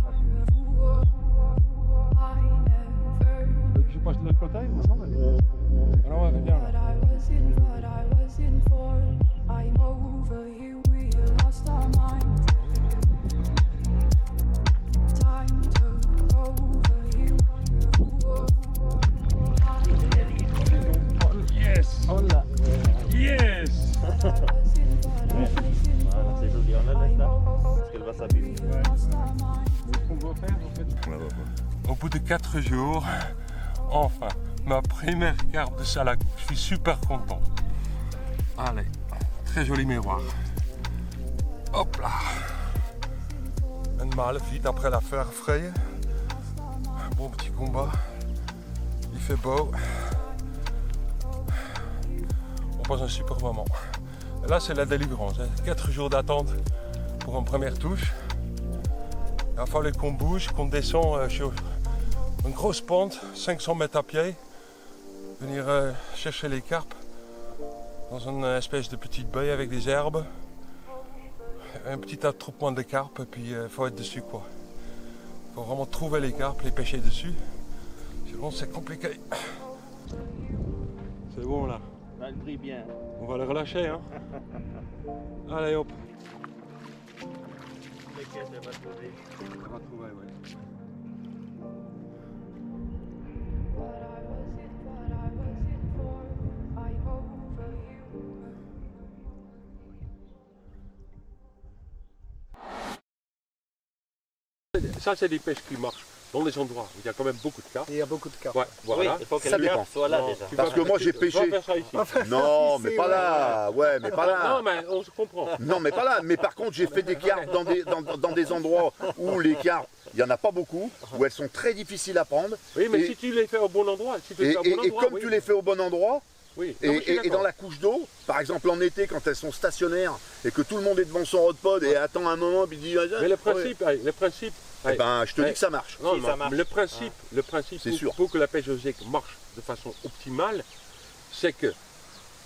I never. Je passe de l'autre côté, ensemble. Alors, ouais, viens. What I was in for. I'm over you. We lost our minds. Time took over you. Yes! Oh là. Yes! Voilà, c'est joli. 4 jours, enfin, ma première carpe de Salagou. Je suis super content. Allez, très joli miroir. Hop là. Een mâle vite après la faire fraye. Un bon petit combat. Il fait beau. On passe un super moment. Et là, c'est la délivrance. 4 jours d'attente pour une première touche. Il va falloir qu'on bouge, qu'on descend sur une grosse pente, 500 mètres à pied. Venir chercher les carpes dans une espèce de petite baie avec des herbes. Un petit attroupement de carpes et puis il faut être dessus quoi. Il faut vraiment trouver les carpes, les pêcher dessus. Sinon c'est compliqué. C'est bon là. Elle brille bien. On va le relâcher hein. Allez hop. T'inquiète, elle va trouver. On va trouver ouais. What I was in for, I over you. Ça c'est des pêches qui marchent dans les endroits où il y a quand même beaucoup de carpes. Il y a beaucoup de carpes. Ouais, voilà. Oui, il faut que Ça le dépend. carpe soit là Non, déjà. tu Parce vas- que moi, j'ai tu vas pêché. faire ça ici. Non, mais pas là. Ouais, mais pas là. Non mais on se comprend. Non, mais pas là. Mais par contre, j'ai fait des carpes dans des endroits où les carpes, il n'y en a pas beaucoup, où elles sont très difficiles à prendre. Oui mais Et- si tu les fais au bon endroit, si tu les Et, fais au bon et endroit, comme oui. tu les fais au bon endroit, Oui. Non, mais je suis et d'accord. dans la couche d'eau, par exemple en été, quand elles sont stationnaires et que tout le monde est devant son rod-pod et attend un moment, puis dit. Mais le principe, allez, le principe. Eh allez, ben, je te dis Ouais. que ça marche. non, Si, non, ça marche. le principe C'est pour, sûr. pour que la pêche au zec marche de façon optimale, c'est que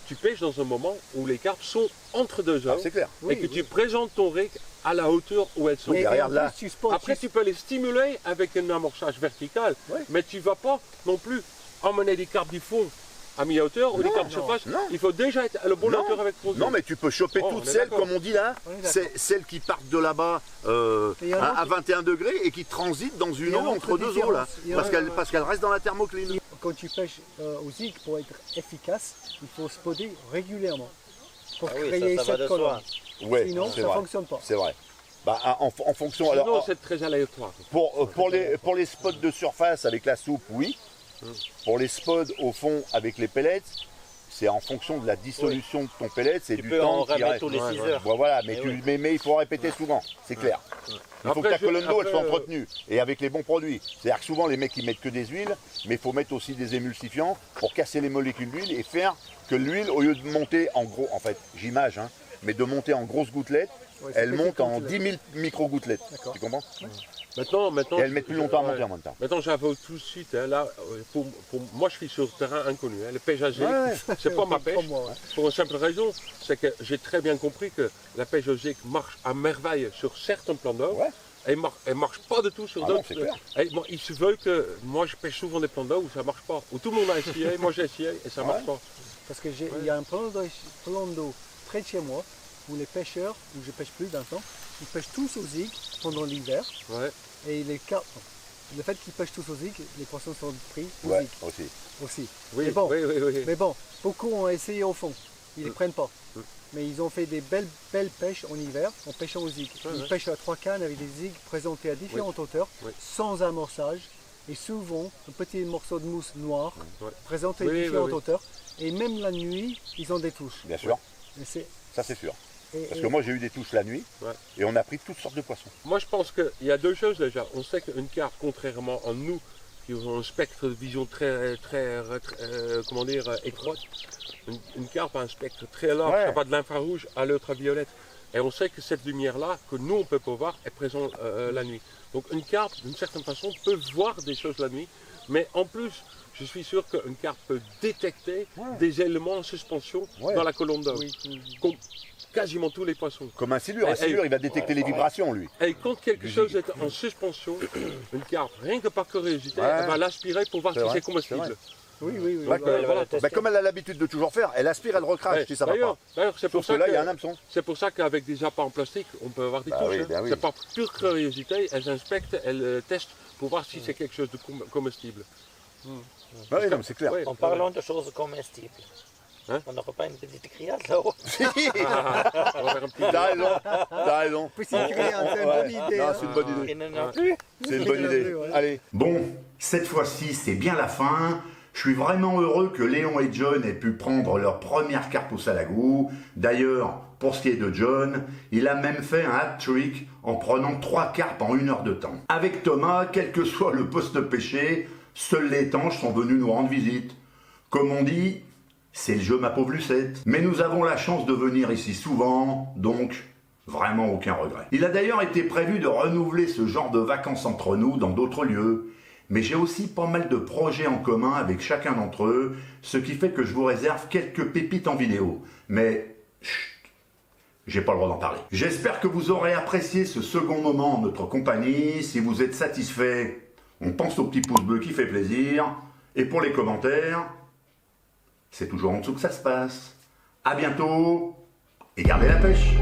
tu pêches dans un moment où les carpes sont entre deux Ah, eaux c'est clair. et que tu présentes ton rig à la hauteur où elles sont. Oui, Et regarde en là. plus, tu spots, Après, tu peux les stimuler avec un amorçage vertical, Ouais. mais tu ne vas pas non plus emmener des carpes du fond à mi-hauteur ou des carpes de surface. non. Il faut déjà être à la bonne Non. hauteur avec ton Non, mais tu peux choper Oh, on toutes est celles, d'accord. comme on dit là, On est d'accord. celles qui partent de là-bas Et il y en a à qui- 21 degrés et qui transitent dans Il une y a eau une entre autre deux eaux là. différence. Il y a- Parce qu'elle reste dans la thermocline. Quand tu pêches au zig, pour être efficace, il faut spotter régulièrement. Pour Ah oui, créer ça va cette de colonne. soi. Ouais, Sinon, c'est ça ne vrai. fonctionne pas. C'est vrai. Bah, en fonction. Sinon, Alors, c'est très aléatoire. pour les spots de surface avec la soupe, oui. Pour les spots au fond avec les pellets, c'est en fonction de la dissolution de ton pellet, c'est Tu du peux en temps qui remettre reste. tous les 6 heures. Bon, voilà, mais, Eh oui. mais il faut répéter souvent, c'est clair. Il faut Après, que ta je- colonne d'eau elle soit après, entretenue et avec les bons produits. C'est-à-dire que souvent les mecs ils mettent que des huiles, mais il faut mettre aussi des émulsifiants pour casser les molécules d'huile et faire que l'huile, au lieu de monter en gros, en fait, j'image, hein, mais de monter en grosses gouttelettes, Ouais, c'est elle petit monte comme en tu 10 000 micro-gouttelettes. D'accord. Tu comprends? Maintenant, Et elle met plus longtemps à ouais. monter en même temps. Maintenant, j'avoue tout de suite, hein, là, moi je suis sur terrain inconnu. Hein. Le pêche à zec, Ouais, c'est pas ma pêche. Comme moi, ouais. Pour une simple raison, c'est que j'ai très bien compris que la pêche au zec marche à merveille sur certains plans d'eau. Ouais. Et elle marche pas du tout sur Ah non, d'autres. c'est clair. Et bon, il se veut que moi je pêche souvent des plans d'eau où ça marche pas. Où tout le monde a essayé, moi j'ai essayé et ça marche pas. Parce qu'il y a un plan d'eau près de chez moi où les pêcheurs, où je pêche plus d'un temps, ils pêchent tous au zig pendant l'hiver. Ouais. Et les carpes, le fait qu'ils pêchent tous au zig, les poissons sont pris au Ouais, zig aussi. aussi. Oui, Mais bon, oui, oui, oui. Mais bon, beaucoup ont essayé au fond. Ils ne les prennent pas. Mais ils ont fait des belles pêches en hiver en pêchant au zig. Ouais, Ils ouais. pêchent à 3 cannes avec des zigs présentés à différentes hauteurs, Oui. sans amorçage. Et souvent, un petit morceau de mousse noire Ouais. présenté Oui, à oui, différentes oui. hauteurs. Et même la nuit, ils ont des touches. Bien sûr, Et c'est- ça c'est sûr. et- Parce et- que moi j'ai eu des touches la nuit Ouais. et on a pris toutes sortes de poissons. Moi, je pense qu'il y a deux choses déjà. On sait qu'une carpe, contrairement à nous, qui ont un spectre de vision comment dire, étroite, une carpe a un spectre très large, Ouais. ça va de l'infrarouge à l'ultraviolette. Et on sait que cette lumière-là, que nous on ne peut pas voir, est présente la nuit. Donc une carpe, d'une certaine façon, peut voir des choses la nuit, mais en plus, je suis sûr qu'une carpe peut détecter des éléments en suspension Ouais. dans la colonne d'eau. oui, Comme quasiment tous les poissons. Comme un silure. Un Eh, silure, eh. il va détecter les vibrations lui. Et quand quelque Du chose zig. est en suspension, une carpe, rien que par curiosité, Ouais. elle va l'aspirer pour voir C'est si vrai, c'est comestible. c'est vrai. oui, oui, oui. Donc, voilà. elle va la tester. Bah, comme elle a l'habitude de toujours faire, elle aspire, elle recrache Ouais. si ça va D'ailleurs, pas. d'ailleurs, c'est pour Sauf que ça là, il y a un hameçon. c'est pour ça qu'avec des appâts en plastique, on peut avoir des Bah touches. oui, hein. bah oui. C'est par pure curiosité, elles inspectent, elles testent pour voir si c'est quelque chose de comestible. Bah oui, non, mais c'est clair. Ouais, En parlant de choses comestibles, On n'aura pas une petite criade là-haut. On va faire un petit T'as raison. Petite criade, c'est une bonne idée. Non, hein. c'est une bonne idée. Il n'en a plus. C'est une bonne idée. Ouais. Allez. Bon, cette fois-ci, c'est bien la fin. Je suis vraiment heureux que Léon et John aient pu prendre leur première carte au Salagou. D'ailleurs, pour ce qui est de John, il a même fait un hat-trick en prenant 3 carpes en 1 heure de temps. Avec Thomas, quel que soit le poste pêché, seuls les tanges sont venus nous rendre visite. Comme on dit, c'est le jeu ma pauvre Lucette. Mais nous avons la chance de venir ici souvent, donc vraiment aucun regret. Il a d'ailleurs été prévu de renouveler ce genre de vacances entre nous dans d'autres lieux. Mais j'ai aussi pas mal de projets en commun avec chacun d'entre eux, ce qui fait que je vous réserve quelques pépites en vidéo. Mais, chut, j'ai pas le droit d'en parler. J'espère que vous aurez apprécié ce second moment en notre compagnie. Si vous êtes satisfait, on pense au petit pouce bleu qui fait plaisir. Et pour les commentaires, c'est toujours en dessous que ça se passe. À bientôt et gardez la pêche!